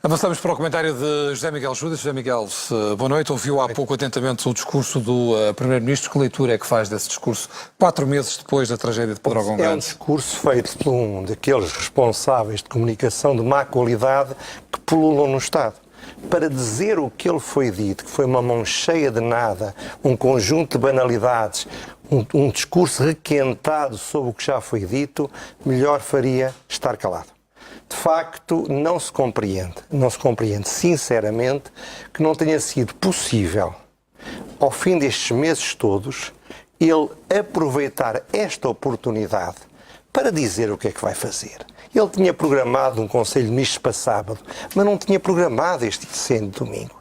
Avançamos para o comentário de José Miguel Judas. José Miguel, boa noite. Ouviu há pouco atentamente o discurso do Primeiro-Ministro. Que leitura é que faz desse discurso, 4 meses depois da tragédia de Pedrógão Grande? É um discurso feito por um daqueles responsáveis de comunicação de má qualidade que pululam no Estado. Para dizer o que ele foi dito, que foi uma mão cheia de nada, um conjunto de banalidades, um discurso requentado sobre o que já foi dito, melhor faria estar calado. De facto, não se compreende sinceramente que não tenha sido possível, ao fim destes meses todos, ele aproveitar esta oportunidade para dizer o que é que vai fazer. Ele tinha programado um Conselho de Ministros para sábado, mas não tinha programado este incêndio de domingo.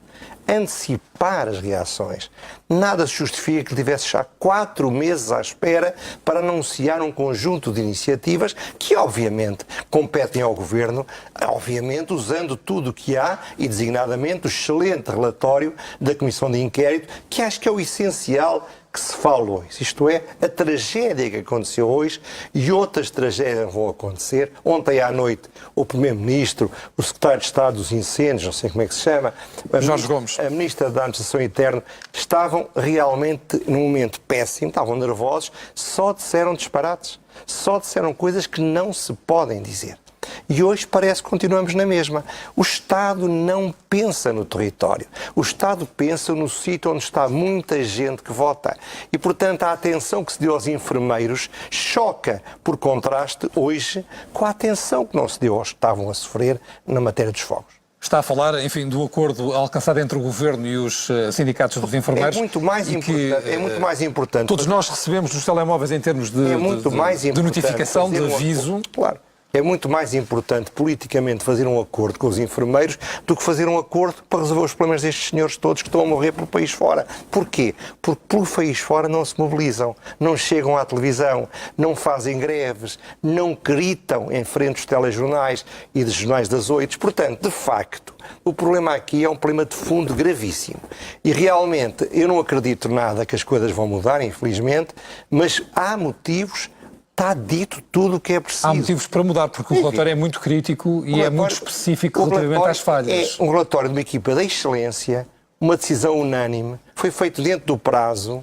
Antecipar as reações. Nada se justifica que tivesse já 4 meses à espera para anunciar um conjunto de iniciativas que, obviamente, competem ao Governo, obviamente, usando tudo o que há e, designadamente, o excelente relatório da Comissão de Inquérito, que acho que é o essencial que se fala hoje. Isto é, a tragédia que aconteceu hoje e outras tragédias vão acontecer. Ontem à noite, o Primeiro-Ministro, o Secretário de Estado dos Incêndios, não sei como é que se chama, Jorge Gomes, a Ministra da Administração Interna, estavam realmente num momento péssimo, estavam nervosos, só disseram disparates, só disseram coisas que não se podem dizer. E hoje parece que continuamos na mesma. O Estado não pensa no território. O Estado pensa no sítio onde está muita gente que vota. E, portanto, a atenção que se deu aos enfermeiros choca, por contraste, hoje, com a atenção que não se deu aos que estavam a sofrer na matéria dos fogos. Está a falar, enfim, do acordo alcançado entre o Governo e os sindicatos dos enfermeiros. É muito mais importante. É muito mais importante. Todos nós recebemos nos telemóveis em termos de notificação, de aviso. Claro. É muito mais importante politicamente fazer um acordo com os enfermeiros do que fazer um acordo para resolver os problemas destes senhores todos que estão a morrer pelo país fora. Porquê? Porque pelo país fora não se mobilizam, não chegam à televisão, não fazem greves, não gritam em frente dos telejornais e dos jornais das 8. Portanto, de facto, o problema aqui é um problema de fundo gravíssimo. E realmente eu não acredito nada que as coisas vão mudar, infelizmente, mas há motivos. Está dito tudo o que é preciso. Há motivos para mudar, porque o relatório é muito crítico e é muito específico relativamente às falhas. É um relatório de uma equipa de excelência, uma decisão unânime, foi feito dentro do prazo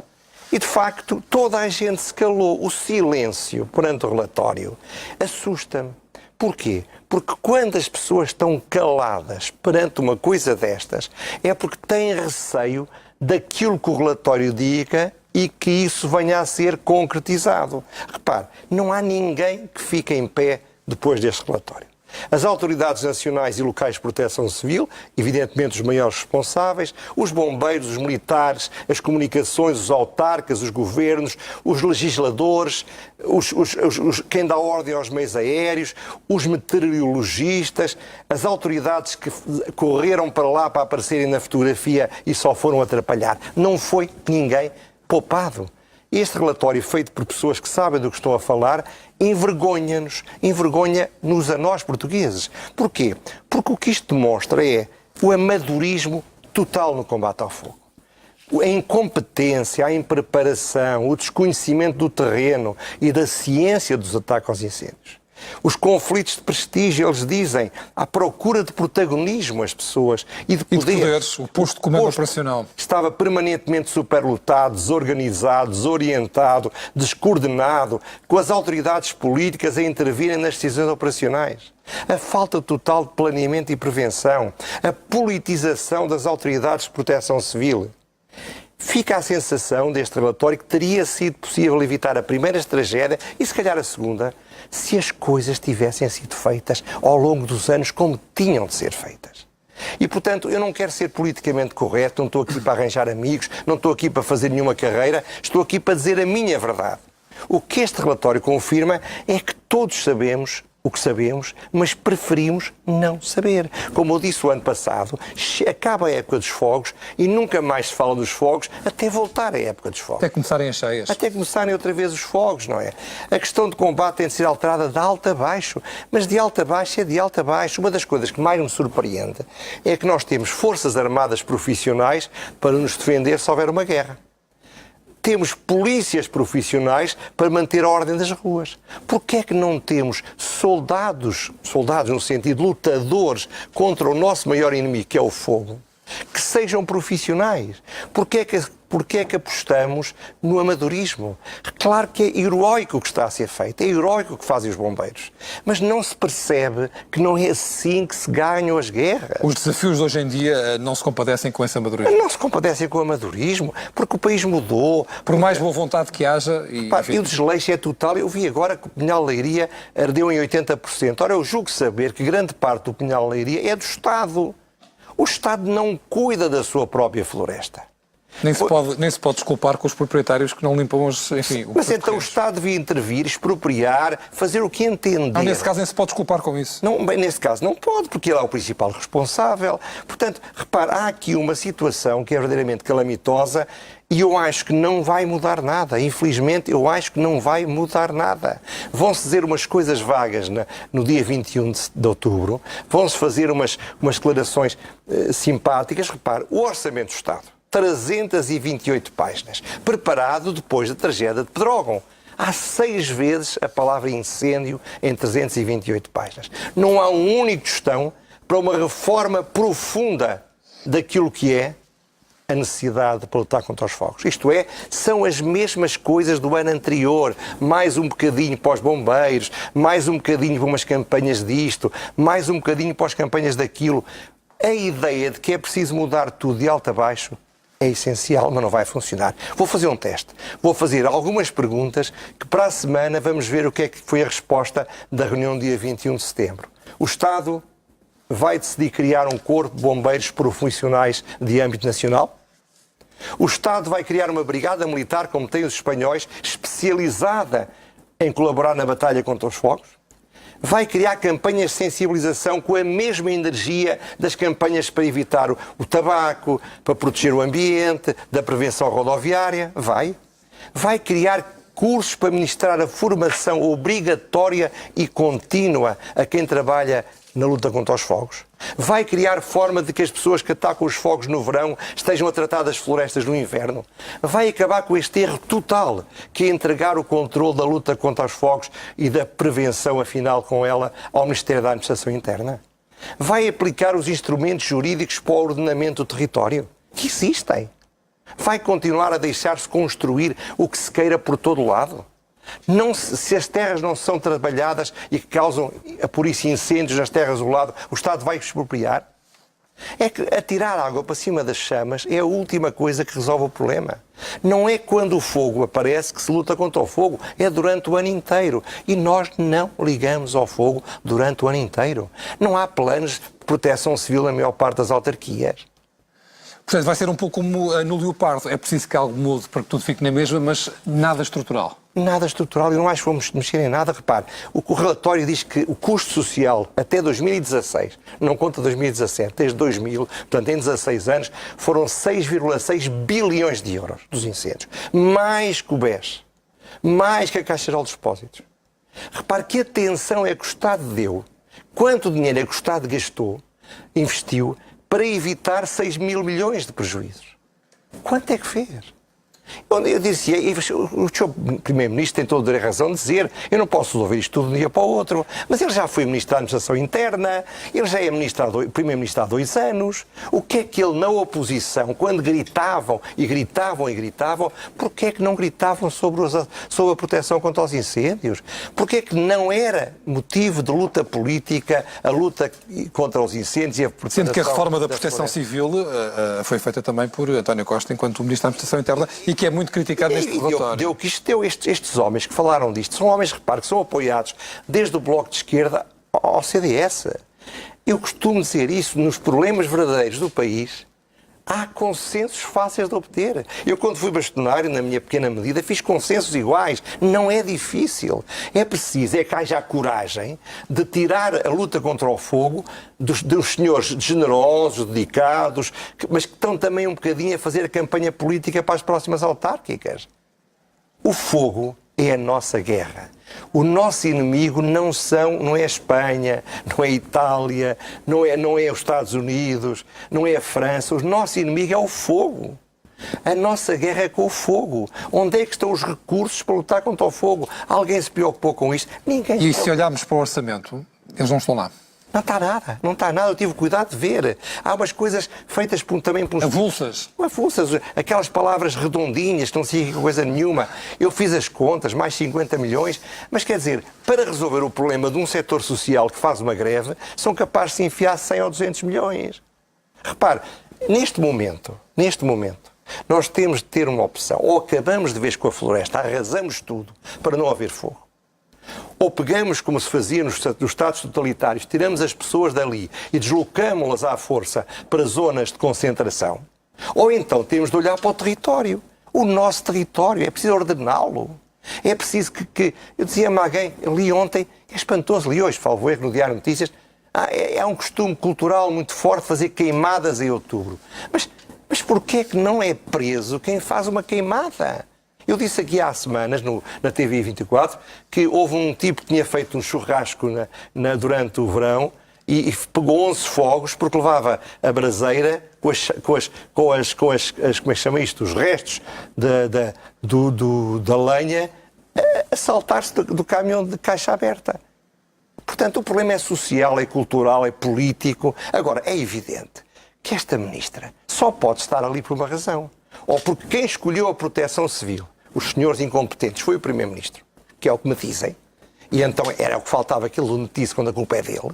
e, de facto, toda a gente se calou. O silêncio perante o relatório assusta-me. Porquê? Porque quando as pessoas estão caladas perante uma coisa destas, é porque têm receio daquilo que o relatório diga e que isso venha a ser concretizado. Repare, não há ninguém que fique em pé depois deste relatório. As autoridades nacionais e locais de proteção civil, evidentemente os maiores responsáveis, os bombeiros, os militares, as comunicações, os autarcas, os governos, os legisladores, quem dá ordem aos meios aéreos, os meteorologistas, as autoridades que correram para lá para aparecerem na fotografia e só foram atrapalhar. Não foi ninguém poupado. Este relatório, feito por pessoas que sabem do que estão a falar, envergonha-nos, envergonha-nos a nós portugueses. Porquê? Porque o que isto demonstra é o amadorismo total no combate ao fogo. A incompetência, a impreparação, o desconhecimento do terreno e da ciência dos ataques aos incêndios. Os conflitos de prestígio, eles dizem, à procura de protagonismo as pessoas e de poder. E de poderes, o posto de comando operacional. Estava permanentemente superlotado, desorganizado, desorientado, descoordenado, com as autoridades políticas a intervirem nas decisões operacionais. A falta total de planeamento e prevenção, a politização das autoridades de proteção civil. Fica a sensação deste relatório que teria sido possível evitar a primeira tragédia e se calhar a segunda, se as coisas tivessem sido feitas ao longo dos anos como tinham de ser feitas. E, portanto, eu não quero ser politicamente correto, não estou aqui para arranjar amigos, não estou aqui para fazer nenhuma carreira, estou aqui para dizer a minha verdade. O que este relatório confirma é que todos sabemos o que sabemos, mas preferimos não saber. Como eu disse o ano passado, acaba a época dos fogos e nunca mais se fala dos fogos até voltar à época dos fogos. Até começarem as cheias. Até começarem outra vez os fogos, não é? A questão de combate tem de ser alterada de alto a baixo, mas de alto a baixo é de alto a baixo. Uma das coisas que mais me surpreende é que nós temos forças armadas profissionais para nos defender se houver uma guerra. Temos polícias profissionais para manter a ordem das ruas. Porquê é que não temos soldados no sentido de lutadores contra o nosso maior inimigo, que é o fogo, que sejam profissionais? Porquê é que apostamos no amadorismo? Claro que é heroico o que está a ser feito, é heroico o que fazem os bombeiros, mas não se percebe que não é assim que se ganham as guerras. Os desafios de hoje em dia não se compadecem com esse amadorismo? Não se compadecem com o amadorismo, porque o país mudou. Por mais boa vontade que haja... E o desleixo é total. Eu vi agora que o Pinhal de Leiria ardeu em 80%. Ora, eu julgo saber que grande parte do Pinhal de Leiria é do Estado. O Estado não cuida da sua própria floresta. Nem se pode desculpar com os proprietários que não limpam os... Enfim, mas então o Estado devia intervir, expropriar, fazer o que entender. Não, nesse caso nem se pode desculpar com isso. Não, bem, nesse caso não pode, porque ele é o principal responsável. Portanto, repare, há aqui uma situação que é verdadeiramente calamitosa e eu acho que não vai mudar nada. Infelizmente, eu acho que não vai mudar nada. Vão-se dizer umas coisas vagas no dia 21 de outubro, vão-se fazer umas declarações simpáticas. Repare, o Orçamento do Estado, 328 páginas, preparado depois da tragédia de Pedrógão. Há 6 vezes a palavra incêndio em 328 páginas. Não há um único tostão para uma reforma profunda daquilo que é a necessidade para lutar contra os fogos. Isto é, são as mesmas coisas do ano anterior. Mais um bocadinho para os bombeiros, mais um bocadinho para umas campanhas disto, mais um bocadinho para as campanhas daquilo. A ideia de que é preciso mudar tudo de alto a baixo é essencial, mas não vai funcionar. Vou fazer um teste. Vou fazer algumas perguntas que para a semana vamos ver o que é que foi a resposta da reunião do dia 21 de setembro. O Estado vai decidir criar um corpo de bombeiros profissionais de âmbito nacional? O Estado vai criar uma brigada militar, como têm os espanhóis, especializada em colaborar na batalha contra os fogos? Vai criar campanhas de sensibilização com a mesma energia das campanhas para evitar o tabaco, para proteger o ambiente, da prevenção rodoviária? Vai. Vai criar cursos para ministrar a formação obrigatória e contínua a quem trabalha na luta contra os fogos? Vai criar forma de que as pessoas que atacam os fogos no verão estejam a tratar das florestas no inverno? Vai acabar com este erro total, que é entregar o controle da luta contra os fogos e da prevenção, afinal, com ela, ao Ministério da Administração Interna? Vai aplicar os instrumentos jurídicos para o ordenamento do território, que existem? Vai continuar a deixar-se construir o que se queira por todo o lado? Se as terras não são trabalhadas e que causam, por isso, incêndios nas terras do lado, o Estado vai expropriar? É que atirar água para cima das chamas é a última coisa que resolve o problema. Não é quando o fogo aparece que se luta contra o fogo, é durante o ano inteiro. E nós não ligamos ao fogo durante o ano inteiro. Não há planos de proteção civil na maior parte das autarquias. Portanto, vai ser um pouco como no Leopardo. É preciso que algo mude para que tudo fique na mesma, mas nada estrutural. Nada estrutural. Eu não acho que vamos mexer em nada. Repare, o relatório diz que o custo social até 2016, não conta 2017, desde 2000, portanto em 16 anos, foram 6,6 bilhões de euros dos incêndios. Mais que o BES, mais que a Caixa Geral de Depósitos. Repare que atenção é que o Estado deu, quanto dinheiro é que o Estado gastou, investiu, para evitar 6 mil milhões de prejuízos. Quanto é que fez? Eu disse, o Sr. Primeiro-Ministro tem toda a razão de dizer, eu não posso resolver isto tudo de um dia para o outro, mas ele já foi Ministro da Administração Interna, ele já é Primeiro-Ministro há 2 anos. O que é que ele, na oposição, quando gritavam, porquê é que não gritavam sobre a proteção contra os incêndios? Porquê é que não era motivo de luta política a luta contra os incêndios e a proteção? Sendo que a reforma da proteção civil foi feita também por António Costa enquanto Ministro da Administração Interna e que é muito criticado neste relatório. Estes homens que falaram disto são homens, repare, que são apoiados desde o Bloco de Esquerda ao CDS. Eu costumo dizer isso, nos problemas verdadeiros do país, há consensos fáceis de obter. Eu, quando fui bastonário, na minha pequena medida, fiz consensos iguais. Não é difícil. É preciso que haja a coragem de tirar a luta contra o fogo dos senhores generosos, dedicados, mas que estão também um bocadinho a fazer a campanha política para as próximas autárquicas. O fogo é a nossa guerra. O nosso inimigo não é a Espanha, não é a Itália, não é os Estados Unidos, não é a França. O nosso inimigo é o fogo. A nossa guerra é com o fogo. Onde é que estão os recursos para lutar contra o fogo? Alguém se preocupou com isto? Ninguém. E se olharmos para o orçamento, eles não estão lá. Não está nada, não está nada. Eu tive cuidado de ver. Há umas coisas feitas também pelos... Avulsas. Avulsas, aquelas palavras redondinhas que não significam coisa nenhuma. Eu fiz as contas, mais 50 milhões, mas quer dizer, para resolver o problema de um setor social que faz uma greve, são capazes de se enfiar 100 ou 200 milhões. Repare, neste momento, nós temos de ter uma opção. Ou acabamos de vez com a floresta, arrasamos tudo para não haver fogo. Ou pegamos, como se fazia nos Estados totalitários, tiramos as pessoas dali e deslocamos-las à força para zonas de concentração. Ou então temos de olhar para o território. O nosso território, é preciso ordená-lo. É preciso que... Eu dizia-me a alguém, li ontem, é espantoso, li hoje, falo no Diário de Notícias, é um costume cultural muito forte fazer queimadas em outubro. Mas porquê é que não é preso quem faz uma queimada? Eu disse aqui há semanas, na TV 24, que houve um tipo que tinha feito um churrasco durante o verão e pegou 11 fogos porque levava a braseira com como é que chama isto? Os restos da lenha a saltar-se do caminhão de caixa aberta. Portanto, o problema é social, é cultural, é político. Agora, é evidente que esta ministra só pode estar ali por uma razão. Ou porque quem escolheu a proteção civil, os senhores incompetentes, foi o primeiro-ministro, que é o que me dizem, e então era o que faltava que ele o metisse quando a culpa é dele.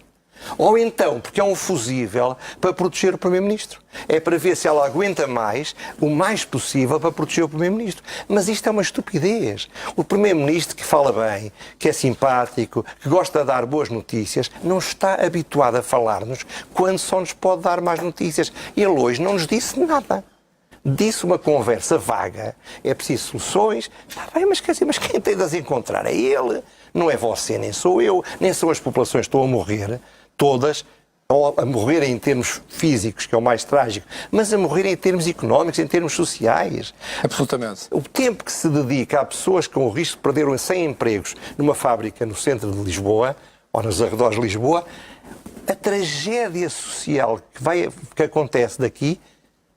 Ou então, porque é um fusível para proteger o primeiro-ministro. É para ver se ela aguenta mais, o mais possível, para proteger o primeiro-ministro. Mas isto é uma estupidez. O primeiro-ministro que fala bem, que é simpático, que gosta de dar boas notícias, não está habituado a falar-nos quando só nos pode dar más notícias. Ele hoje não nos disse nada. Disse uma conversa vaga. É preciso soluções. Está bem, mas quer dizer, mas quem tem de as encontrar é ele. Não é você, nem sou eu, nem são as populações que estão a morrer, todas, a morrer em termos físicos, que é o mais trágico, mas a morrer em termos económicos, em termos sociais. Absolutamente. O tempo que se dedica a pessoas com o risco de perderem 100 empregos numa fábrica no centro de Lisboa, ou nos arredores de Lisboa, a tragédia social que acontece daqui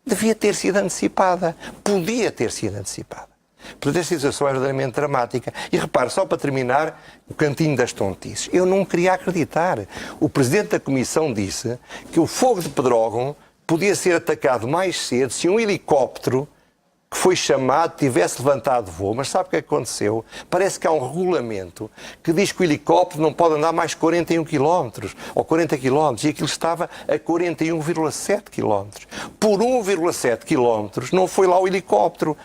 devia ter sido antecipada. Podia ter sido antecipada. Portanto, esta situação é verdadeiramente dramática. E repare, só para terminar, o cantinho das tontices. Eu não queria acreditar. O Presidente da Comissão disse que o fogo de Pedrógão podia ser atacado mais cedo se um helicóptero que foi chamado tivesse levantado voo. Mas sabe o que aconteceu? Parece que há um regulamento que diz que o helicóptero não pode andar mais 41 km ou 40 km e aquilo estava a 41,7 km. Por 1,7 km não foi lá o helicóptero.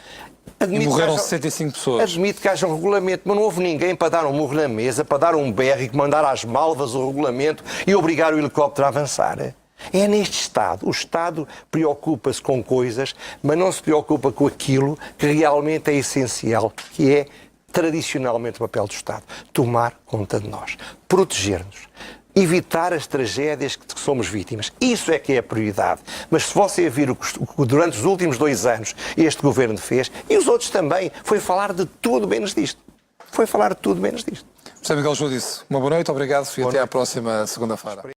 E morreram 65 pessoas. Admito que haja um regulamento, mas não houve ninguém para dar um murro na mesa, para dar um berro e mandar às malvas o regulamento e obrigar o helicóptero a avançar. É neste Estado. O Estado preocupa-se com coisas, mas não se preocupa com aquilo que realmente é essencial, que é tradicionalmente o papel do Estado. Tomar conta de nós. Proteger-nos. Evitar as tragédias que somos vítimas. Isso é que é a prioridade. Mas se você vir o que durante os últimos 2 anos este governo fez, e os outros também, foi falar de tudo menos disto. Foi falar de tudo menos disto. José Miguel Júdice, uma boa noite, obrigado e até à próxima segunda-feira.